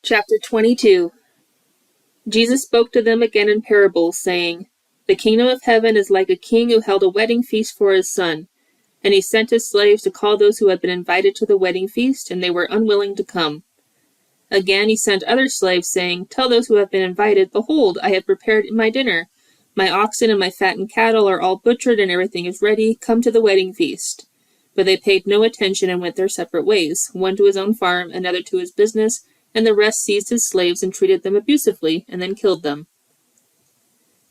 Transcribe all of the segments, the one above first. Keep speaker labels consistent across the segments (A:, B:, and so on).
A: Chapter 22. Jesus spoke to them again in parables, saying, The kingdom of heaven is like a king who held a wedding feast for his son. And he sent his slaves to call those who had been invited to the wedding feast, and they were unwilling to come. Again he sent other slaves, saying, Tell those who have been invited, Behold, I have prepared my dinner. My oxen and my fattened cattle are all butchered, and everything is ready. Come to the wedding feast. But they paid no attention and went their separate ways, one to his own farm, another to his business, and the rest seized his slaves and treated them abusively, and then killed them.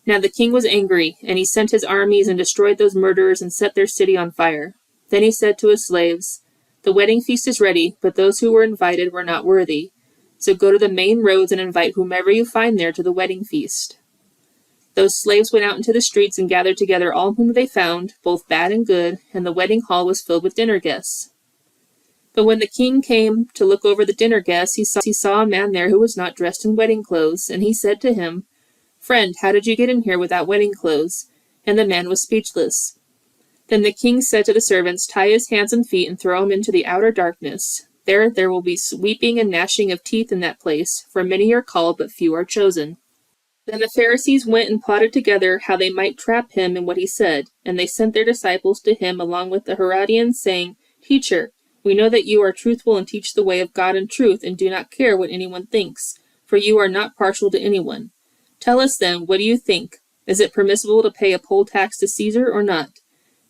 A: Now the king was angry, and he sent his armies and destroyed those murderers and set their city on fire. Then he said to his slaves, The wedding feast is ready, but those who were invited were not worthy. So go to the main roads and invite whomever you find there to the wedding feast. Those slaves went out into the streets and gathered together all whom they found, both bad and good, and the wedding hall was filled with dinner guests. But when the king came to look over the dinner guests, he saw a man there who was not dressed in wedding clothes, and he said to him, Friend, how did you get in here without wedding clothes? And the man was speechless. Then the king said to the servants, Tie his hands and feet and throw him into the outer darkness. There will be weeping and gnashing of teeth in that place, for many are called, but few are chosen. Then the Pharisees went and plotted together how they might trap him in what he said, and they sent their disciples to him along with the Herodians, saying, Teacher, we know that you are truthful and teach the way of God in truth, and do not care what anyone thinks, for you are not partial to anyone. Tell us then, what do you think? Is it permissible to pay a poll tax to Caesar or not?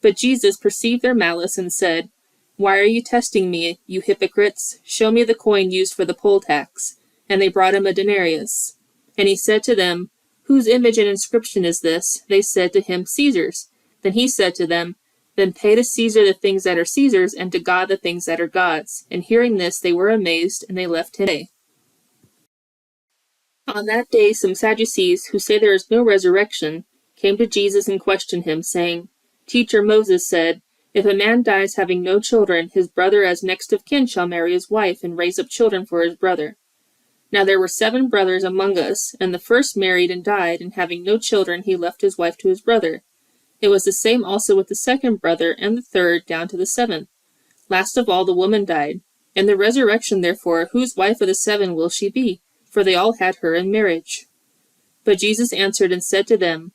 A: But Jesus perceived their malice and said, Why are you testing me, you hypocrites? Show me the coin used for the poll tax. And they brought him a denarius. And he said to them, Whose image and inscription is this? They said to him, Caesar's. Then he said to them, Then pay to Caesar the things that are Caesar's, and to God the things that are God's. And hearing this, they were amazed, and they left him. On that day some Sadducees, who say there is no resurrection, came to Jesus and questioned him, saying, Teacher, Moses said, If a man dies having no children, his brother as next of kin shall marry his wife, and raise up children for his brother. Now there were 7 brothers among us, and the first married and died, and having no children, he left his wife to his brother. It was the same also with the second brother, and the third, down to the 7th. Last of all the woman died. In the resurrection, therefore, whose wife of the 7 will she be? For they all had her in marriage. But Jesus answered and said to them,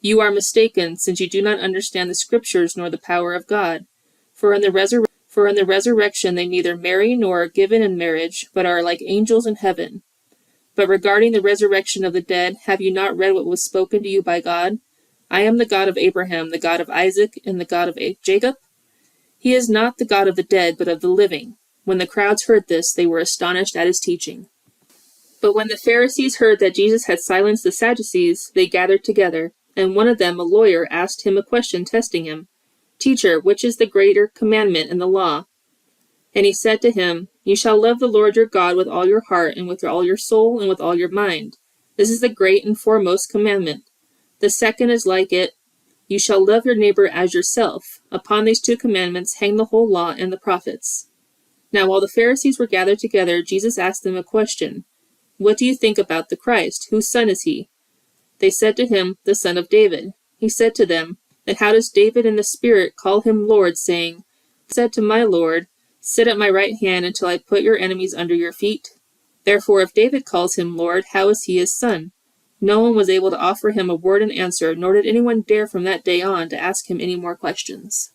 A: You are mistaken, since you do not understand the Scriptures nor the power of God. For in the resurrection they neither marry nor are given in marriage, but are like angels in heaven. But regarding the resurrection of the dead, have you not read what was spoken to you by God? I am the God of Abraham, the God of Isaac, and the God of Jacob? He is not the God of the dead, but of the living. When the crowds heard this, they were astonished at his teaching. But when the Pharisees heard that Jesus had silenced the Sadducees, they gathered together, and one of them, a lawyer, asked him a question, testing him. Teacher, which is the greater commandment in the law? And he said to him, You shall love the Lord your God with all your heart, and with all your soul, and with all your mind. This is the great and foremost commandment. The second is like it, You shall love your neighbor as yourself. Upon these 2 commandments hang the whole law and the prophets. Now while the Pharisees were gathered together, Jesus asked them a question. What do you think about the Christ? Whose son is he? They said to him, The son of David. He said to them, Then how does David in the Spirit call him Lord, saying, Said to my Lord, Sit at my right hand until I put your enemies under your feet? Therefore if David calls him Lord, how is he his son? No one was able to offer him a word in answer, nor did anyone dare from that day on to ask him any more questions.